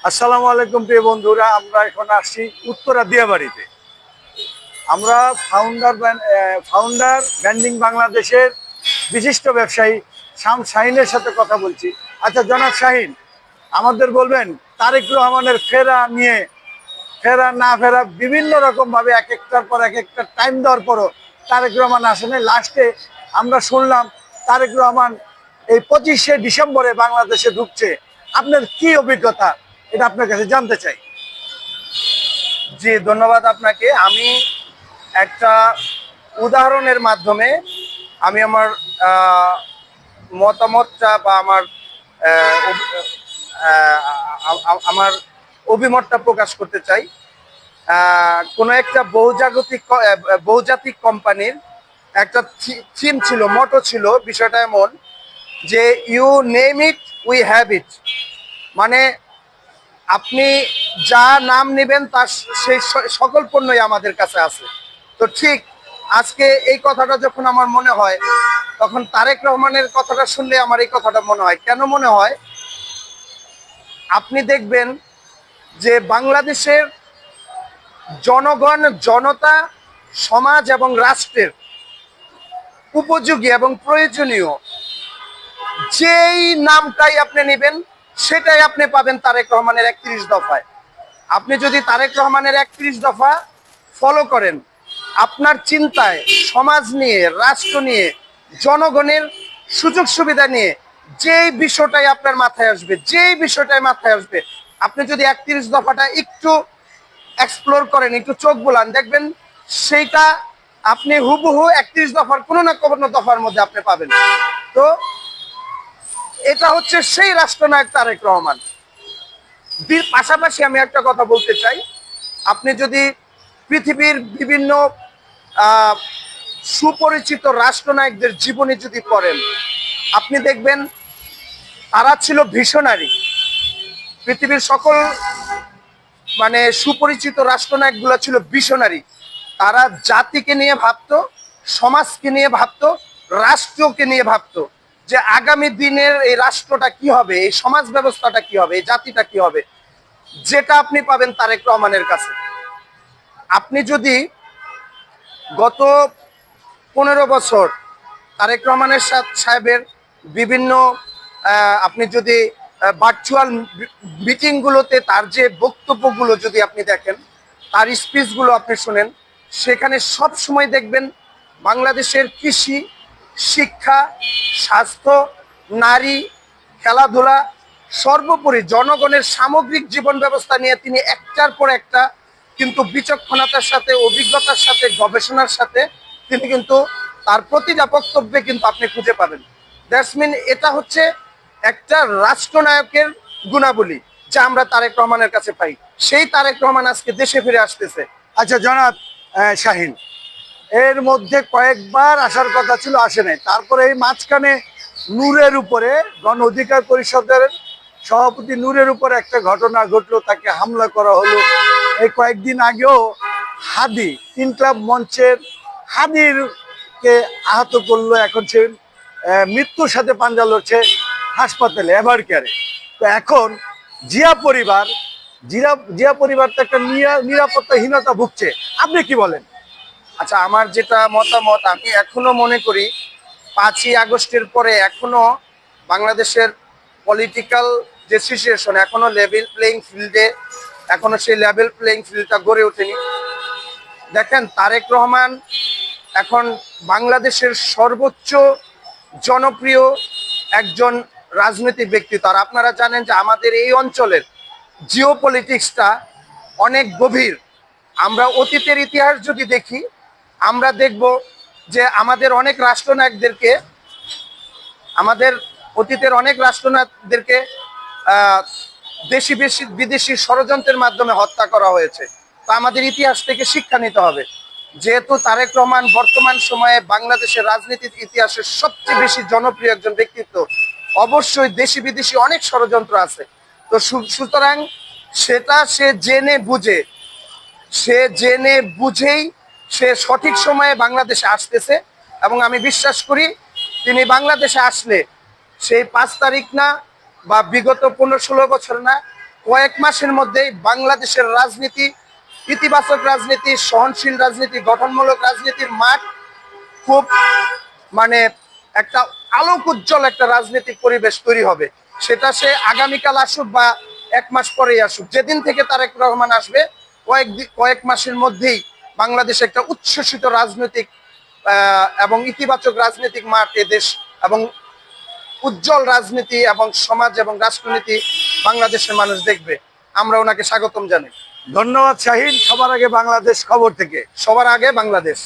আসসালামু আলাইকুম প্রিয় বন্ধুরা, আমরা এখন আসছি উত্তরা দিয়াবাড়িতে। আমরা ফাউন্ডার ব্র্যান্ডিং বাংলাদেশের বিশিষ্ট ব্যবসায়ী শাহিনের সাথে কথা বলছি। আচ্ছা জনাব শাহিন, আমাদের বলবেন তারেক রহমানের ফেরা না ফেরা বিভিন্ন রকম ভাবে এক একটার পর এক একটা টাইম দেওয়ার পরও তারেক রহমান আসেনি। লাস্টে আমরা শুনলাম তারেক রহমান এই 25শে ডিসেম্বরে বাংলাদেশে ঢুকছে। আপনার কি অভিজ্ঞতা, এটা আপনার কাছে জানতে চাই। জি, ধন্যবাদ আপনাকে। আমি একটা উদাহরণের মাধ্যমে আমি আমার মতামতটা বা আমার অভিমতটা প্রকাশ করতে চাই। কোনো একটা বহুজাতিক কোম্পানির একটা থিম ছিল, মটো ছিল। বিষয়টা এমন যে you name it we have it, মানে আপনি যা নাম নেবেন তার সেই সকল পণ্যই আমাদের কাছে আছে। তো ঠিক আজকে এই কথাটা যখন আমার মনে হয়, তখন তারেক রহমানের কথাটা শুনলে আমার এই কথাটা মনে হয়। কেন মনে হয়? আপনি দেখবেন যে বাংলাদেশের জনগণ, জনতা, সমাজ এবং রাষ্ট্রের উপযোগী এবং প্রয়োজনীয় যেই নামটাই আপনি নেবেন সেটাই আপনি পাবেন তারেক রহমানের 31 দফায়। আপনি যদি তারেক রহমানের 31 দফা ফলো করেন, আপনার চিন্তায় সমাজ নিয়ে, রাষ্ট্র নিয়ে, জনগণের সুযোগ সুবিধা নিয়ে যেই বিষয়টাই আপনার মাথায় আসবে, আপনি যদি 31 দফাটা একটু এক্সপ্লোর করেন, একটু চোখ বোলান, দেখবেন সেইটা আপনি হুবহু 31 দফার কোনো না কোনো দফার মধ্যে আপনি পাবেন। তো এটা হচ্ছে সেই রাষ্ট্রনায়ক তারেক রহমান। পাশাপাশি আমি একটা কথা বলতে চাই, আপনি যদি পৃথিবীর বিভিন্ন সুপরিচিত রাষ্ট্রনায়কদের জীবনী যদি পড়েন, আপনি দেখবেন তারা ছিল ভিশনারি। পৃথিবীর সকল সুপরিচিত রাষ্ট্রনায়কগুলো ছিল ভিশনারি। তারা জাতিকে নিয়ে ভাবতো, সমাজকে নিয়ে ভাবতো, রাষ্ট্রকে নিয়ে ভাবতো যে আগামী দিনের এই রাষ্ট্রটা কি হবে, এই সমাজ ব্যবস্থাটা কি হবে, এই জাতিটা কি হবে। যেটা আপনি পাবেন তারেক রহমানের কাছে। আপনি যদি গত 15 বছর তারেক রহমানের সাহেবের বিভিন্ন আপনি যদি ভার্চুয়াল মিটিংগুলোতে তার যে বক্তব্যগুলো যদি আপনি দেখেন, তার স্পিচগুলো আপনি শুনেন, সেখানে সব সময় দেখবেন বাংলাদেশের কৃষি, শিক্ষা, স্বাস্থ্য, নারী, খেলাধুলা, সর্বোপরি জনগণের সামগ্রিক জীবন ব্যবস্থা নিয়ে তিনি একটার পর একটা কিন্তু বিচক্ষণতার সাথে, অভিজ্ঞতার সাথে, গবেষণার সাথে তিনি কিন্তু তার প্রতিটা বক্তব্যে কিন্তু আপনি খুঁজে পাবেন। দ্যাটস মিন এটা হচ্ছে একটা রাষ্ট্রনায়কের গুণাবলী যা আমরা তারেক রহমানের কাছে পাই। সেই তারেক রহমান আজকে দেশে ফিরে আসতেছে। আচ্ছা জনাব শাহিন, এর মধ্যে কয়েকবার আসার কথা ছিল, আসে নাই। তারপরে এই মাঝখানে নূরের উপরে, গণ অধিকার পরিষদের সভাপতি নূরের উপরে একটা ঘটনা ঘটলো, তাকে হামলা করা হলো। এই কয়েকদিন আগেও হাদি ইনকলাব মঞ্চের হাদিরকে আহত করলো। এখন সে মৃত্যুর সাথে পাঞ্জা লড়ছে হাসপাতালে, এভার কেয়ারে। তো এখন জিয়া পরিবার জিয়া পরিবার তো একটা নিরাপত্তাহীনতা ভুগছে। আপনি কি বলেন? আচ্ছা, আমার যেটা মতামত, আমি এখনো মনে করি 5ই আগস্টের পরে এখনো বাংলাদেশের পলিটিক্যাল যে সিচুয়েশন, এখনো সেই লেভেল প্লেইং ফিল্ডটা গড়ে ওঠেনি। দেখেন, তারেক রহমান এখন বাংলাদেশের সর্বোচ্চ জনপ্রিয় একজন রাজনৈতিক ব্যক্তিত্ব। আর আপনারা জানেন যে আমাদের এই অঞ্চলের জিও পলিটিক্সটা অনেক গভীর। আমরা অতীতের ইতিহাস যদি দেখি, আমরা দেখব যে আমাদের অতীতের অনেক রাষ্ট্রনায়কদেরকে দেশি বিদেশি ষড়যন্ত্রের মাধ্যমে হত্যা করা হয়েছে। তো আমাদের ইতিহাস থেকে শিক্ষা নিতে হবে। যেহেতু তারেক রহমান বর্তমান সময়ে বাংলাদেশের রাজনীতির ইতিহাসের সবচেয়ে বেশি জনপ্রিয় একজন ব্যক্তিত্ব, অবশ্যই দেশি বিদেশি অনেক ষড়যন্ত্র আছে। তো সুতরাং সেটা সে জেনে বুঝেই সে সঠিক সময়ে বাংলাদেশে আসতেছে। এবং আমি বিশ্বাস করি তিনি বাংলাদেশে আসলে সেই 5 তারিখ না বা বিগত 15-16 বছর না, কয়েক মাসের মধ্যেই বাংলাদেশের রাজনীতি, ইতিবাচক রাজনীতি, সহনশীল রাজনীতি, গঠনমূলক রাজনীতির মাঠ খুব মানে একটা আলোক উজ্জ্বল একটা রাজনৈতিক পরিবেশ তৈরি হবে। সেটা সে আগামীকাল আসুক বা 1 মাস পরেই আসুক, যেদিন থেকে তারেক রহমান আসবে কয়েক মাসের মধ্যেই বাংলাদেশে একটা উচ্ছ্বসিত রাজনৈতিক এবং ইতিবাচক রাজনৈতিক মাঠ এদেশ এবং উজ্জ্বল রাজনীতি এবং সমাজ এবং রাষ্ট্রনীতি বাংলাদেশের মানুষ দেখবে। আমরা ওনাকে স্বাগতম জানাই। ধন্যবাদ শাহিন। সবার আগে বাংলাদেশ খবর থেকে। সবার আগে বাংলাদেশ।